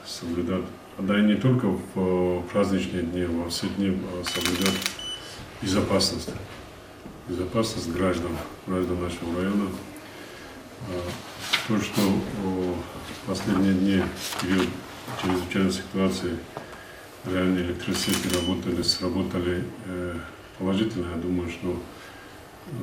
соблюдать, да и не только в праздничные дни, во все дни соблюдать безопасность. Безопасность граждан нашего района. То, что в последние дни, в период чрезвычайной ситуации, реально электросети сработали положительно. Я думаю, что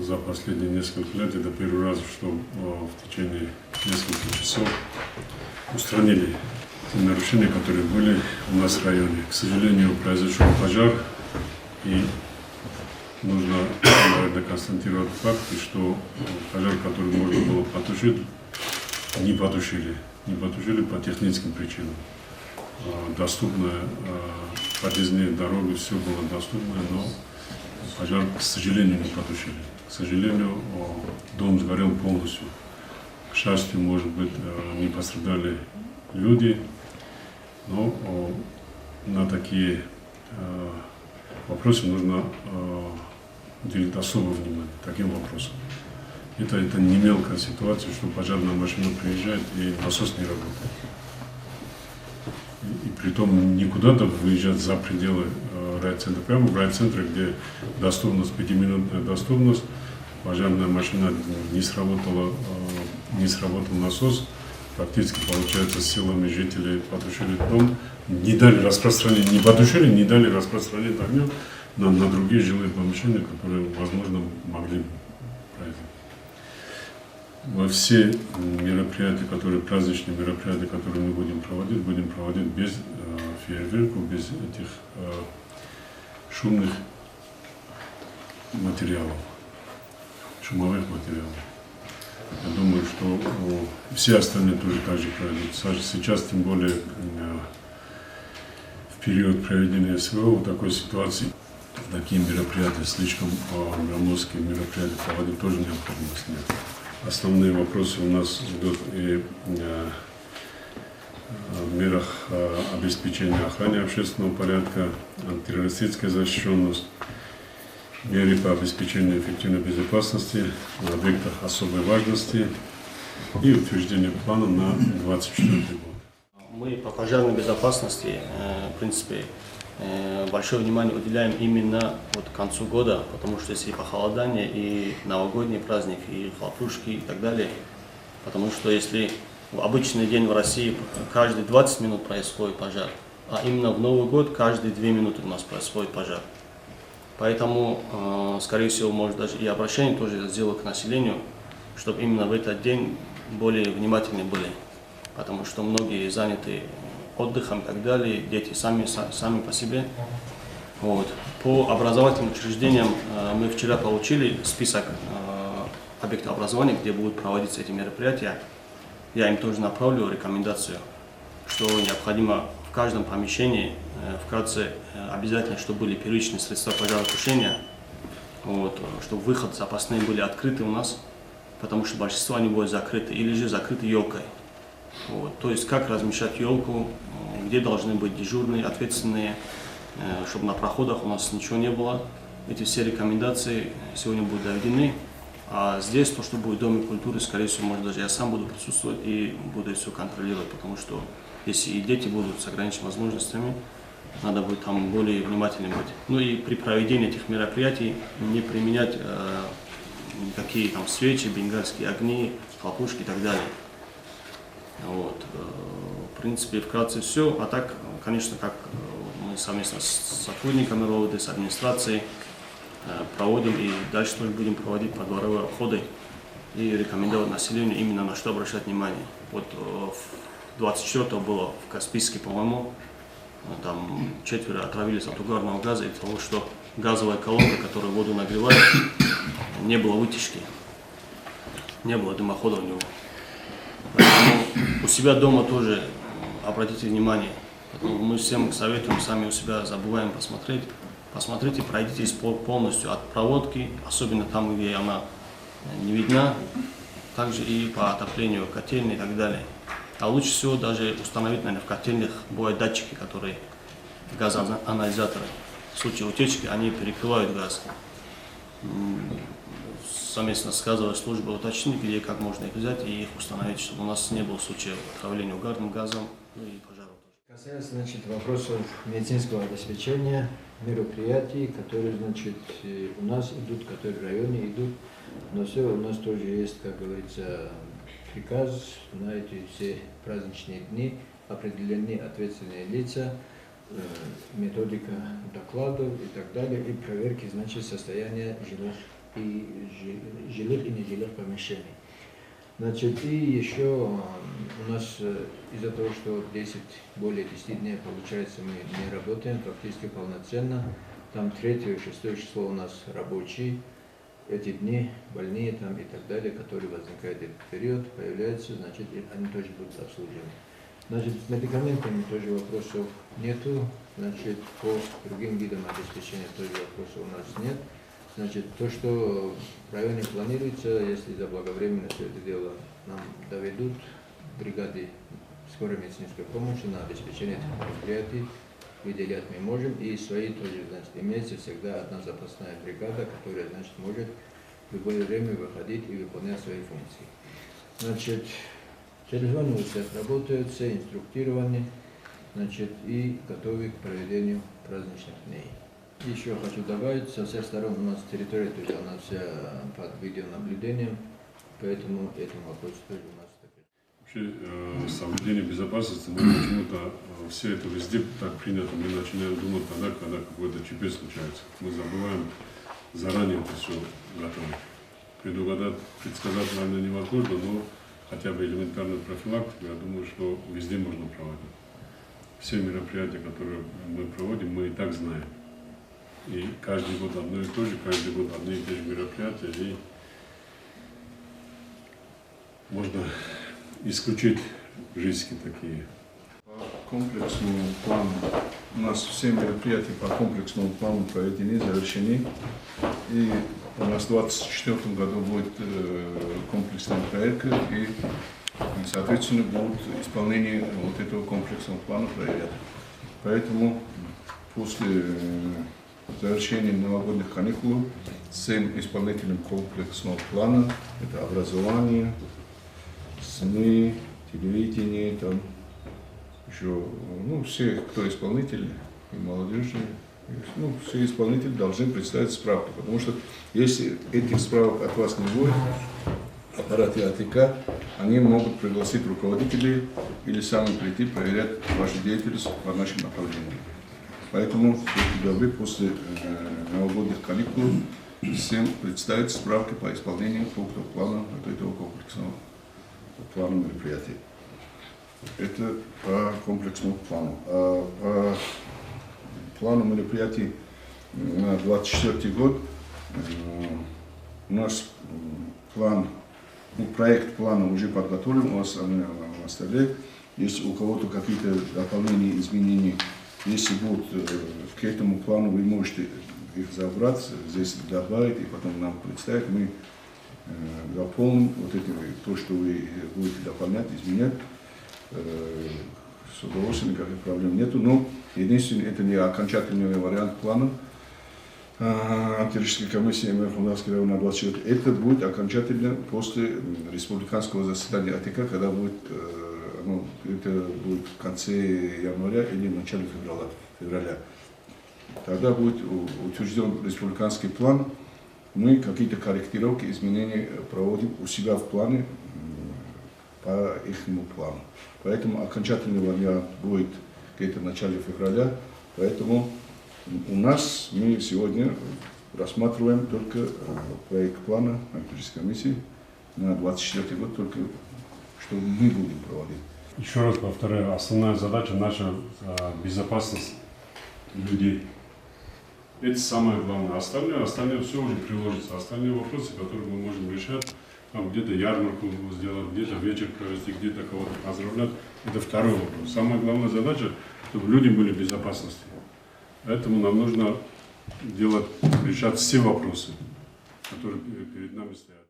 за последние несколько лет это первый раз, что в течение нескольких часов устранили те нарушения, которые были у нас в районе. К сожалению, произошел пожар, и нужно, наверное, констатировать факт, что пожар, который можно было потушить, не потушили. Не потушили по техническим причинам. Доступная подъездные дороги, все было доступно, но пожар, к сожалению, не потушили. К сожалению, дом сгорел полностью. К счастью, может быть, не пострадали люди, но на такие вопросы нужно уделить особое внимание, таким вопросам. Это не мелкая ситуация, что пожарная машина приезжает и насос не работает. И притом не куда-то выезжать за пределы райцентра, прямо в райцентре, где доступность, 5-минутная доступность, пожарная машина не сработал насос, практически, получается, силами жителей потушили дом, не дали распространения, не потушили, не дали распространения огня на другие жилые помещения, которые, возможно, могли произойти. Во все мероприятия, праздничные мероприятия, которые мы будем проводить без фейерверков, без этих шумных материалов, шумовых материалов. Я думаю, что все остальные тоже так же пройдут. Сейчас, тем более, в период проведения СВО, в такой ситуации, такие мероприятия, слишком громоздкие мероприятия проводить тоже необходимости нет. Основные вопросы у нас идут и в мерах обеспечения охраны общественного порядка, антитеррористическая защищенность, меры по обеспечению эффективной безопасности на объектах особой важности и утверждение плана на 2024 год. Мы по пожарной безопасности, в принципе, большое внимание уделяем именно к концу года, потому что если похолодание и новогодний праздник, и хлопушки и так далее, потому что если в обычный день в России каждые 20 минут происходит пожар, а именно в Новый год каждые 2 минуты у нас происходит пожар. Поэтому, скорее всего, может даже и обращение тоже сделаю к населению, чтобы именно в этот день более внимательны были, потому что многие заняты отдыхом и так далее, дети сами по себе. По образовательным учреждениям мы вчера получили список объектов образования, где будут проводиться эти мероприятия. Я им тоже направлю рекомендацию, что необходимо в каждом помещении вкратце обязательно, чтобы были первичные средства пожаротушения, чтобы выходы запасные были открыты у нас, потому что большинство они будут закрыты или же закрыты елкой. То есть как размещать елку, где должны быть дежурные, ответственные, чтобы на проходах у нас ничего не было. Эти все рекомендации сегодня будут доведены. А здесь то, что будет в Доме культуры, скорее всего, может даже я сам буду присутствовать и буду все контролировать, потому что если и дети будут с ограниченными возможностями, надо будет там более внимательным быть. Ну и при проведении этих мероприятий не применять никакие там свечи, бенгальские огни, хлопушки и так далее. В принципе, вкратце все. А так, конечно, как мы совместно с сотрудниками РОВД, с администрацией проводим и дальше тоже будем проводить подворовые обходы и рекомендовать населению именно на что обращать внимание. 24-го было в Каспийске, по-моему, там 4 отравились от угарного газа из-за того, что газовая колонка, которая воду нагревает, не было вытяжки, не было дымохода у него. Поэтому у себя дома тоже обратите внимание. Мы всем советуем, сами у себя забываем посмотреть. Посмотрите, пройдитесь полностью от проводки, особенно там, где она не видна, также и по отоплению котельной и так далее. А лучше всего даже установить, наверное, в котельных бывают датчики, которые газоанализаторы. В случае утечки они перекрывают газ. совместно с газовой службой уточнить, где и как можно их взять и их установить, чтобы у нас не было случаев отравления угарным газом, ну и пожаров тоже. Касается, значит, вопросов медицинского обеспечения, мероприятий, которые, значит, у нас идут, которые в районе идут, но все у нас тоже есть, как говорится, приказ на эти все праздничные дни, определены ответственные лица, методика докладов и так далее, и проверки, значит, состояния жилых и нежилых помещений. Значит, и еще у нас из-за того, что более 10 дней, получается, мы не работаем практически полноценно, там 3 и 6 число у нас рабочие, эти дни больные там и так далее, которые возникают в этот период, появляются, значит, они тоже будут обслужены. Значит, с медикаментами тоже вопросов нету, значит, по другим видам обеспечения тоже вопросов у нас нет. Значит, то, что в районе планируется, если заблаговременно все это дело нам доведут, бригады скорой медицинской помощи на обеспечение этих мероприятий выделять мы можем, и свои тоже, значит, имеется всегда одна запасная бригада, которая, значит, может в любое время выходить и выполнять свои функции. Значит, телефоны у всех работают, все инструктированы, значит, и готовы к проведению праздничных дней. Еще хочу добавить, со всех сторон у нас территория тоже она вся под видеонаблюдением, поэтому этому вопросу тоже у нас такой. Вообще, соблюдение безопасности, но почему-то все это везде так принято, мы начинаем думать тогда, когда какой-то ЧП случается. Мы забываем заранее это все готовить. Предсказать, наверное, невозможно, но хотя бы элементарную профилактику, я думаю, что везде можно проводить. Все мероприятия, которые мы проводим, мы и так знаем. И каждый год одно и то же, каждый год одни и те же мероприятия, и можно исключить риски такие. По комплексному плану, у нас все мероприятия по комплексному плану проведены, завершены. И у нас в 2024 году будет комплексная проверка, и, соответственно, будет исполнение вот этого комплексного плана проверять. Поэтому после завершения новогодних каникул всем исполнителям комплексного плана, это образование, СМИ, телевидение, там еще, ну, все, кто исполнители, и молодежи, ну, все исполнители должны представить справку, потому что если этих справок от вас не будет, аппараты АТК, они могут пригласить руководителей или сами прийти проверять вашу деятельность по нашим направлениям. Поэтому будьте добры, после новогодних каникул всем представить справки по исполнению пунктов плана этого комплексного плана мероприятий. Это по комплексному плану. А по плану мероприятий на 2024 год у нас план, проект плана уже подготовлен, у вас на столе. Если у кого-то какие-то дополнения, изменения, если будут к этому плану, вы можете их забрать, здесь добавить и потом нам представить. Мы дополним вот это, то, что вы будете дополнять, изменять. С удовольствием, никаких проблем нету. Но единственное, это не окончательный вариант плана антитеррористической комиссии МР Молдавского района на 24. Это будет окончательно после республиканского заседания АТК, когда будет, ну, это будет в конце января или в начале февраля. Тогда будет утвержден республиканский план. Мы какие-то корректировки, изменения проводим у себя в плане по их плану. Поэтому окончательный вариант будет где-то в начале февраля. Поэтому у нас мы сегодня рассматриваем только проект плана антитеррористической комиссии на 2024 год, только что мы будем проводить. Еще раз повторяю, основная задача наша безопасность людей. Это самое главное. Остальное все уже приложится. Остальные вопросы, которые мы можем решать, там где-то ярмарку сделать, где-то вечер провести, где-то кого-то поздравлять, это второй вопрос. Самая главная задача, чтобы люди были в безопасности. Поэтому нам нужно решать все вопросы, которые перед нами стоят.